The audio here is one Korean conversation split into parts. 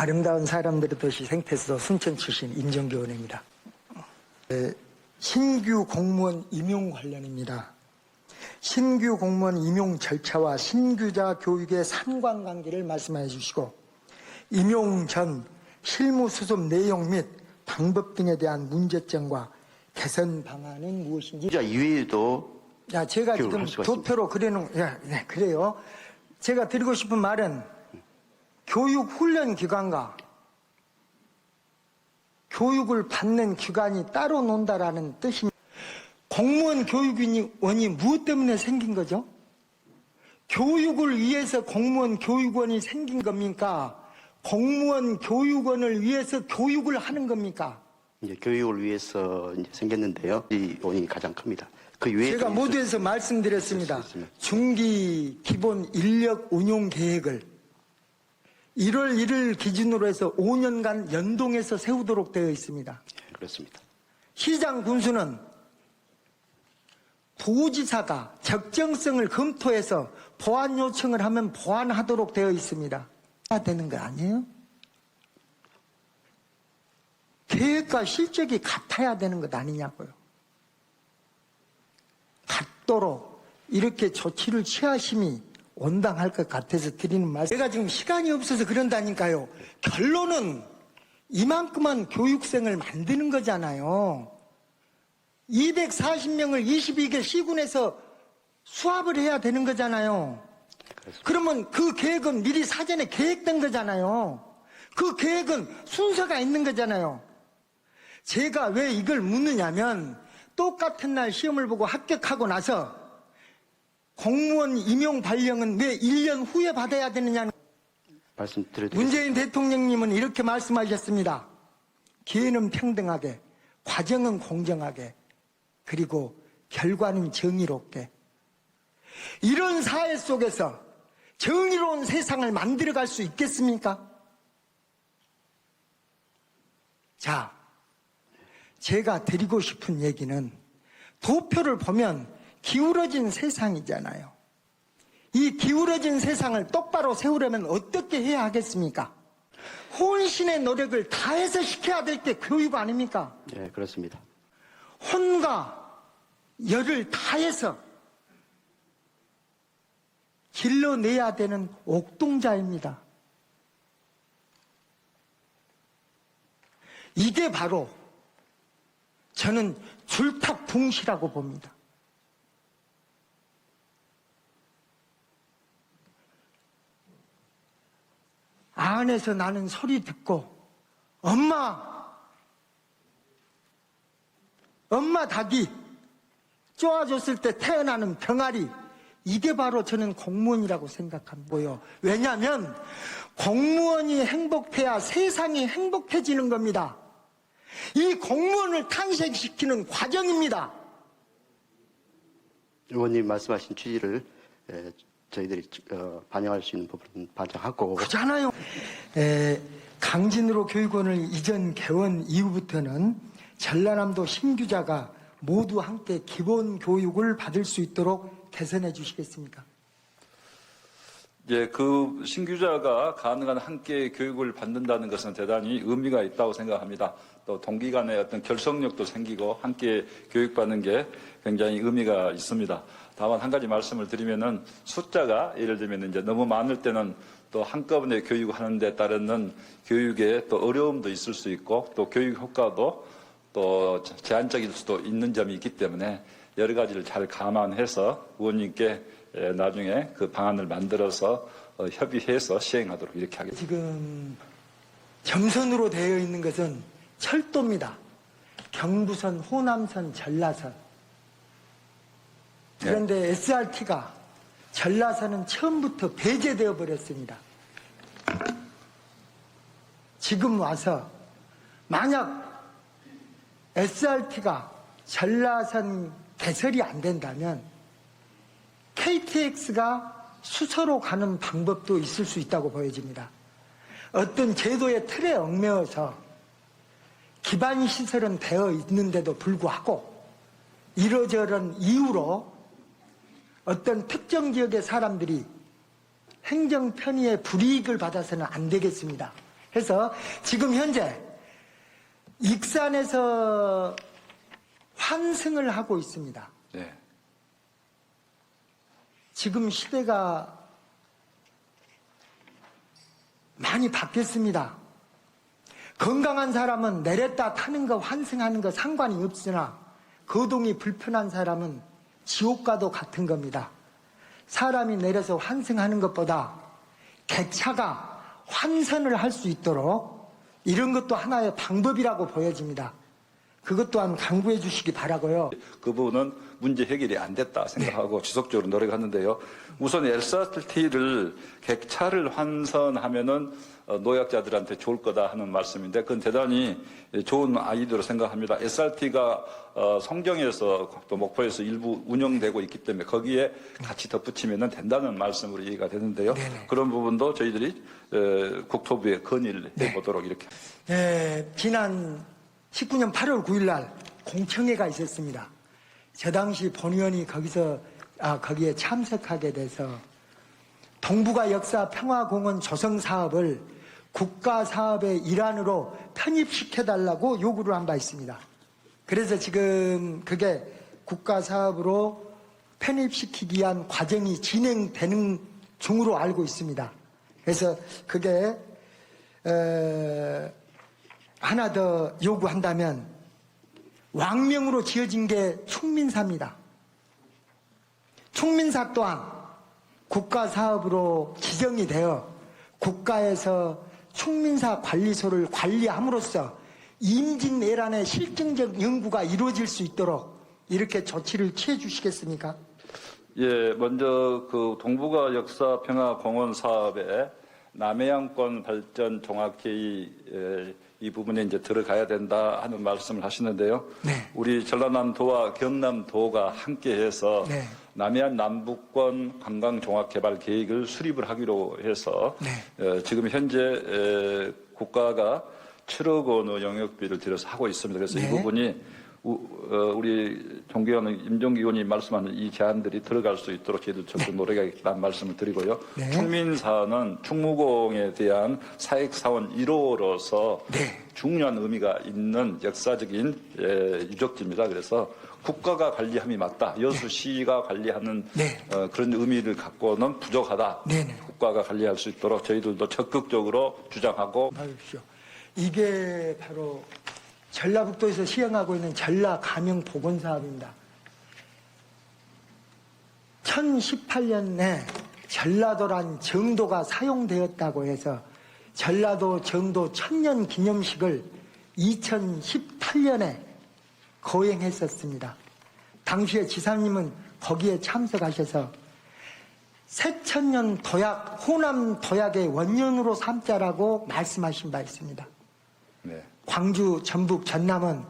아름다운 사람들의 도시 생태수도 순천 출신 임정교원입니다. 신규 공무원 임용 관련입니다. 신규 공무원 임용 절차와 신규자 교육의 상관관계를 말씀해 주시고 임용 전 실무 수습 내용 및 방법 등에 대한 문제점과 개선 방안은 무엇인지. 자 이외에도 제가 지금 도표로 그려놓은 네, 그래요. 제가 드리고 싶은 말은 교육훈련 기관과 교육을 받는 기관이 따로 논다라는 뜻입니다. 공무원 교육원이 무엇 때문에 생긴 거죠? 교육을 위해서 공무원 교육원이 생긴 겁니까? 공무원 교육원을 위해서 교육을 하는 겁니까? 이제 교육을 위해서 이제 생겼는데요. 이 원인이 가장 큽니다. 그 외에 제가 모두에서 말씀드렸습니다. 중기 기본 인력 운용 계획을 1월 1일 기준으로 해서 5년간 연동해서 세우도록 되어 있습니다. 그렇습니다. 시장 군수는 도지사가 적정성을 검토해서 보완 요청을 하면 보완하도록 되어 있습니다. 해야 되는 거 아니에요? 계획과 실적이 같아야 되는 것 아니냐고요. 같도록 이렇게 조치를 취하심이 온당할 것 같아서 드리는 말씀. 제가 지금 시간이 없어서 그런다니까요. 결론은 이만큼만 교육생을 만드는 거잖아요. 240명을 22개 시군에서 수합을 해야 되는 거잖아요. 그러면 그 계획은 미리 사전에 계획된 거잖아요. 그 계획은 순서가 있는 거잖아요. 제가 왜 이걸 묻느냐면 똑같은 날 시험을 보고 합격하고 나서 공무원 임용 발령은 왜 1년 후에 받아야 되느냐는 말씀드렸습니다. 문재인 대통령님은 이렇게 말씀하셨습니다. 기회는 평등하게, 과정은 공정하게, 그리고 결과는 정의롭게. 이런 사회 속에서 정의로운 세상을 만들어갈 수 있겠습니까? 자, 제가 드리고 싶은 얘기는 도표를 보면 기울어진 세상이잖아요. 이 기울어진 세상을 똑바로 세우려면 어떻게 해야 하겠습니까? 혼신의 노력을 다해서 시켜야 될 게 교육 아닙니까? 네, 그렇습니다. 혼과 열을 다해서 길러내야 되는 옥동자입니다. 이게 바로 저는 줄탁붕시라고 봅니다. 안에서 나는 소리 듣고 엄마 닭이 쪼아줬을 때 태어나는 병아리, 이게 바로 저는 공무원이라고 생각하고요. 왜냐하면 공무원이 행복해야 세상이 행복해지는 겁니다. 이 공무원을 탄생시키는 과정입니다. 의원님 말씀하신 취지를 저희들이 반영할 수 있는 부분은 반영하고. 그렇잖아요. 강진으로 교육원을 이전 개원 이후부터는 전라남도 신규자가 모두 함께 기본 교육을 받을 수 있도록 개선해 주시겠습니까? 예, 그 신규자가 가능한 함께 교육을 받는다는 것은 대단히 의미가 있다고 생각합니다. 또 동기 간의 어떤 결속력도 생기고 함께 교육받는 게 굉장히 의미가 있습니다. 다만 한 가지 말씀을 드리면은 숫자가 예를 들면 이제 너무 많을 때는 또 한꺼번에 교육하는 데 따르는 교육에 또 어려움도 있을 수 있고 또 교육 효과도 또 제한적일 수도 있는 점이 있기 때문에 여러 가지를 잘 감안해서 의원님께 나중에 그 방안을 만들어서 협의해서 시행하도록 이렇게 하겠습니다. 지금 점선으로 되어 있는 것은 철도입니다. 경부선, 호남선, 전라선. 그런데 SRT가 전라선은 처음부터 배제되어 버렸습니다. 지금 와서 만약 SRT가 전라선 개설이 안 된다면 KTX가 수서로 가는 방법도 있을 수 있다고 보여집니다. 어떤 제도의 틀에 얽매여서 기반 시설은 되어 있는데도 불구하고 이러저런 이유로 어떤 특정 지역의 사람들이 행정 편의의 불이익을 받아서는 안 되겠습니다. 해서 지금 현재 익산에서 환승을 하고 있습니다. 네. 지금 시대가 많이 바뀌었습니다. 건강한 사람은 내렸다 타는 거 환승하는 거 상관이 없으나 거동이 불편한 사람은 지옥과도 같은 겁니다. 사람이 내려서 환승하는 것보다 객차가 환선을 할 수 있도록 이런 것도 하나의 방법이라고 보여집니다. 그것 또한 강구해 주시기 바라고요. 그 부분은 문제 해결이 안 됐다 생각하고 지속적으로 노력하는데요. 우선 SRT를 객차를 환선하면은 노약자들한테 좋을 거다 하는 말씀인데 그건 대단히 좋은 아이디어로 생각합니다. SRT가 성정에서 또 목포에서 일부 운영되고 있기 때문에 거기에 같이 덧붙이면 된다는 말씀으로 이해가 되는데요. 네네. 그런 부분도 저희들이 국토부에 건의를 해보도록 이렇게. 지난 19년 8월 9일 날 공청회가 있었습니다. 저 당시 본의원이 거기에 참석하게 돼서 동북아 역사 평화공원 조성 사업을 국가 사업의 일환으로 편입시켜달라고 요구를 한 바 있습니다. 그래서 지금 그게 국가 사업으로 편입시키기 위한 과정이 진행되는 중으로 알고 있습니다. 그래서 그게 하나 더 요구한다면 왕명으로 지어진 게 충민사입니다. 충민사 또한 국가 사업으로 지정이 되어 국가에서 충민사 관리소를 관리함으로써 임진왜란의 실증적 연구가 이루어질 수 있도록 이렇게 조치를 취해 주시겠습니까? 예, 먼저 그 동북아 역사 평화 공원 사업에 남해안권 발전 종합회의 이 부분에 이제 들어가야 된다 하는 말씀을 하시는데요. 네. 우리 전라남도와 경남도가 함께해서 네. 남해안 남북권 관광 종합 개발 계획을 수립을 하기로 해서 네. 지금 현재 국가가 7억 원의 영역비를 들여서 하고 있습니다. 그래서 네. 이 부분이 우리 존경하는 임종기 의원이 말씀하는 이 제안들이 들어갈 수 있도록 저희도 적극 노력하겠다는 말씀을 드리고요. 네. 충민사는 충무공에 대한 사익사원 1호로서 중요한 의미가 있는 역사적인 유적지입니다. 그래서 국가가 관리함이 맞다. 여수시가 관리하는 그런 의미를 갖고는 부족하다. 국가가 관리할 수 있도록 저희들도 적극적으로 주장하고. 봐주십시오. 이게 바로 전라북도에서 시행하고 있는 전라감영복원사업입니다. 1018년에 전라도란 정도가 사용되었다고 해서 전라도 정도 천년 기념식을 2018년에 거행했었습니다. 당시에 지사님은 거기에 참석하셔서 새천년 도약, 호남 도약의 원년으로 삼자라고 말씀하신 바 있습니다. 네. 광주, 전북, 전남은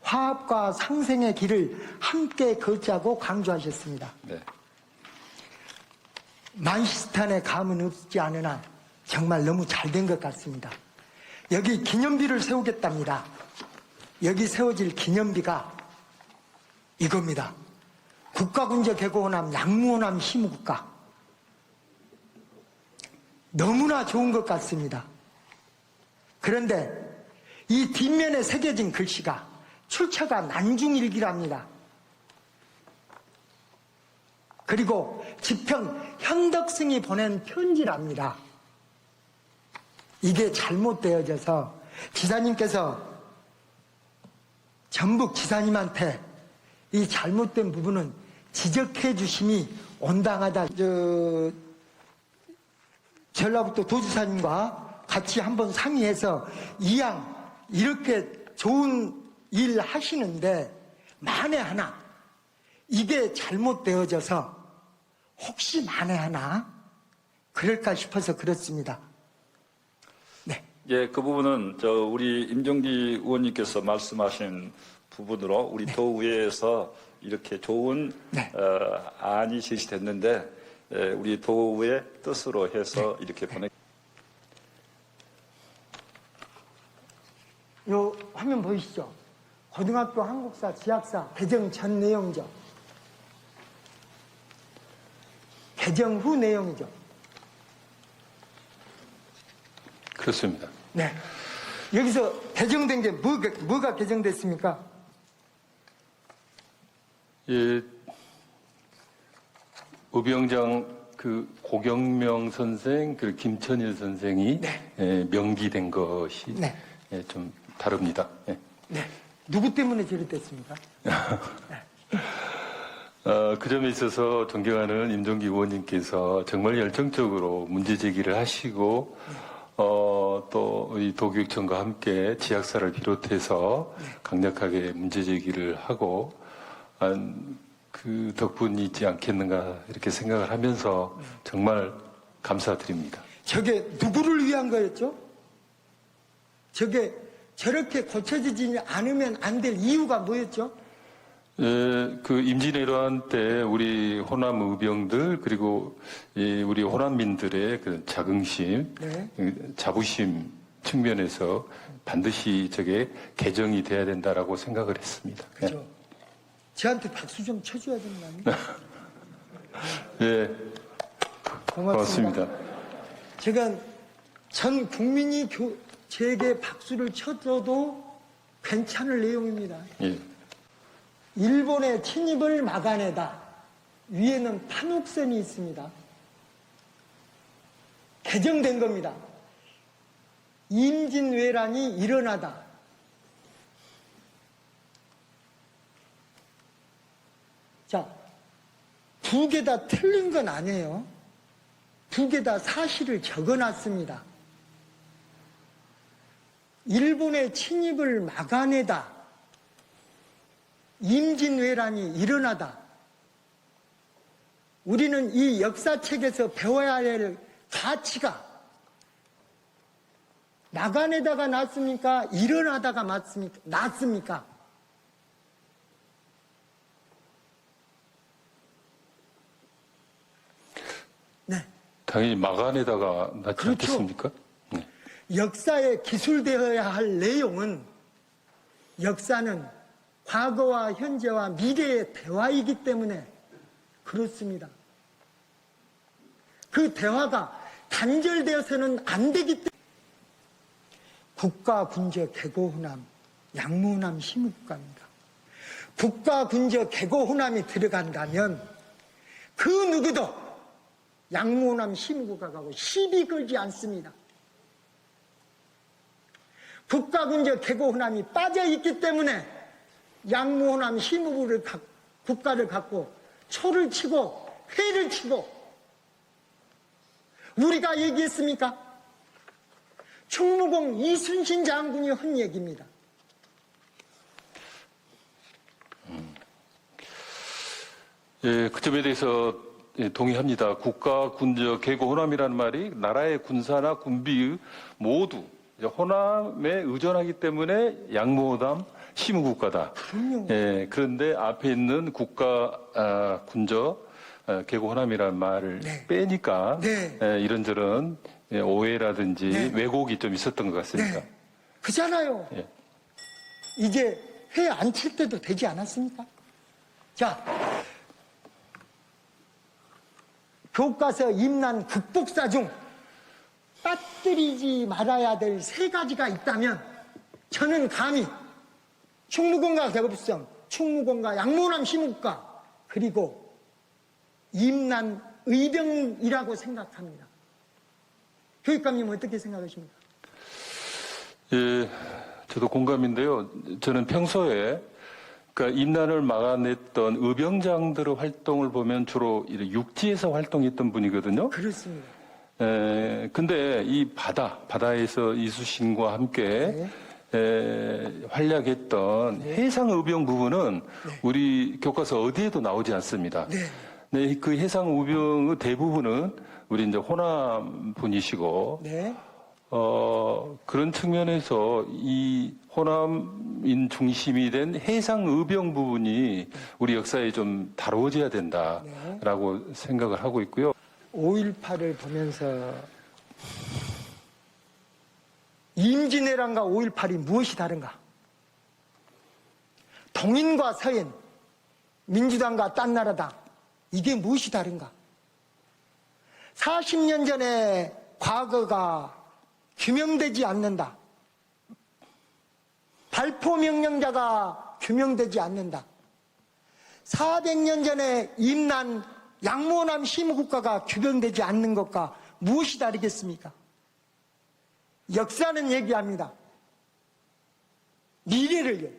화합과 상생의 길을 함께 걷자고 강조하셨습니다. 네. 만시스탄의 감은 없지 않으나 정말 너무 잘 된 것 같습니다. 여기 기념비를 세우겠답니다. 여기 세워질 기념비가 이겁니다. 국가군제 개고호남 양무호남 희무국가. 너무나 좋은 것 같습니다. 그런데 이 뒷면에 새겨진 글씨가 출처가 난중일기랍니다. 그리고 지평 현덕승이 보낸 편지랍니다. 이게 잘못되어져서 지사님께서 전북 지사님한테 이 잘못된 부분은 지적해 주심이 온당하다. 전라북도 도지사님과 같이 한번 상의해서 이왕 이렇게 좋은 일 하시는데 만에 하나 이게 잘못되어져서 혹시 만에 하나 그럴까 싶어서 그렇습니다. 네. 예, 그 부분은 우리 임종기 의원님께서 말씀하신 부분으로 우리 도의회에서 이렇게 좋은 안이 제시됐는데 우리 도의회 뜻으로 해서 이렇게 보내. 요 화면 보이시죠? 고등학교 한국사 지학사 개정 전 내용이죠. 개정 후 내용이죠. 그렇습니다. 네. 여기서 개정된 게 뭐가 개정됐습니까? 예, 의병장 고경명 선생, 김천일 선생이 네. 예, 명기된 것이 네. 예, 좀 다릅니다. 예. 네. 누구 때문에 저리 됐습니까? 그 점에 있어서 존경하는 임종기 의원님께서 정말 열정적으로 문제 제기를 하시고 또 이 도교육청과 함께 지학사를 비롯해서 강력하게 문제 제기를 하고 그 덕분이지 않겠는가 이렇게 생각을 하면서 정말 감사드립니다. 저게 누구를 위한 거였죠? 저게 저렇게 고쳐지지 않으면 안 될 이유가 뭐였죠? 예, 임진왜란 때 우리 호남 의병들 그리고 우리 호남민들의 그 자긍심, 네. 자부심 측면에서 반드시 저게 개정이 돼야 된다라고 생각을 했습니다. 그죠? 저한테 박수 좀 쳐줘야 되는 거 아닙니까? 예, 고맙습니다. 제가 전 국민이 제게 박수를 쳐줘도 괜찮을 내용입니다. 예. 일본의 침입을 막아내다. 위에는 판옥선이 있습니다. 개정된 겁니다. 임진왜란이 일어나다. 자, 두 개 다 틀린 건 아니에요. 두 개 다 사실을 적어놨습니다. 일본의 침입을 막아내다. 임진왜란이 일어나다. 우리는 이 역사책에서 배워야 할 가치가 막아내다가 낫습니까? 일어나다가 낫습니까? 네. 당연히 막아내다가 낫지 그렇죠. 않겠습니까? 네. 역사에 기술되어야 할 내용은 역사는 과거와 현재와 미래의 대화이기 때문에 그렇습니다. 그 대화가 단절되어서는 안 되기 때문에 국가 군저 개고 호남, 양무 호남 심의국가입니다. 국가 군저 개고 호남이 들어간다면 그 누구도 양무 호남 심의국가하고 시비 걸지 않습니다. 국가 군저 개고 호남이 빠져 있기 때문에 양무 호남 심의국을 국가를 갖고 초를 치고 회를 치고 우리가 얘기했습니까? 충무공 이순신 장군이 한 얘기입니다. 예, 그 점에 대해서 동의합니다. 국가 군저 개고 호남이라는 말이 나라의 군사나 군비 모두 호남에 의존하기 때문에 양무호남 심의국가다. 예, 그런데 앞에 있는 국가 군저 개고 호남이라는 말을 네. 빼니까 네. 이런저런 오해라든지 네. 왜곡이 좀 있었던 것 같습니다. 네. 그잖아요. 예. 이제 회 안 칠 때도 되지 않았습니까? 자, 교과서 임난 극복사 중 빠뜨리지 말아야 될 세 가지가 있다면 저는 감히 충무공과 대급성, 충무공과 양무호남 심의국가 그리고 임난 의병이라고 생각합니다. 교육감님 어떻게 생각하십니까? 예, 저도 공감인데요. 저는 평소에 그러니까 임난을 막아냈던 의병장들의 활동을 보면 주로 육지에서 활동했던 분이거든요. 그렇습니다. 근데 이 바다에서 이수신과 함께 활약했던 해상 의병 부분은 우리 교과서 어디에도 나오지 않습니다. 네, 그 해상 의병의 대부분은 우리 이제 호남 분이시고, 네. 그런 측면에서 이 호남인 중심이 된 해상 의병 부분이 우리 역사에 좀 다루어져야 된다라고 생각을 하고 있고요. 5.18을 보면서 임진왜란과 5.18이 무엇이 다른가? 동인과 서인, 민주당과 딴 나라당, 이게 무엇이 다른가? 40년 전에 과거가 규명되지 않는다. 발포 명령자가 규명되지 않는다. 400년 전에 임난 양모남 시무국가가 규명되지 않는 것과 무엇이 다르겠습니까? 역사는 얘기합니다. 미래를요.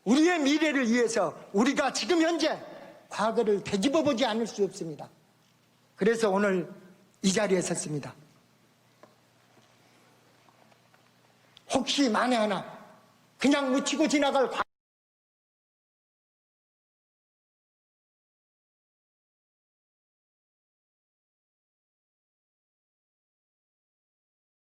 우리의 미래를 위해서 우리가 지금 현재 과거를 되짚어 보지 않을 수 없습니다. 그래서 오늘 이 자리에 섰습니다. 혹시 만에 하나 그냥 묻히고 지나갈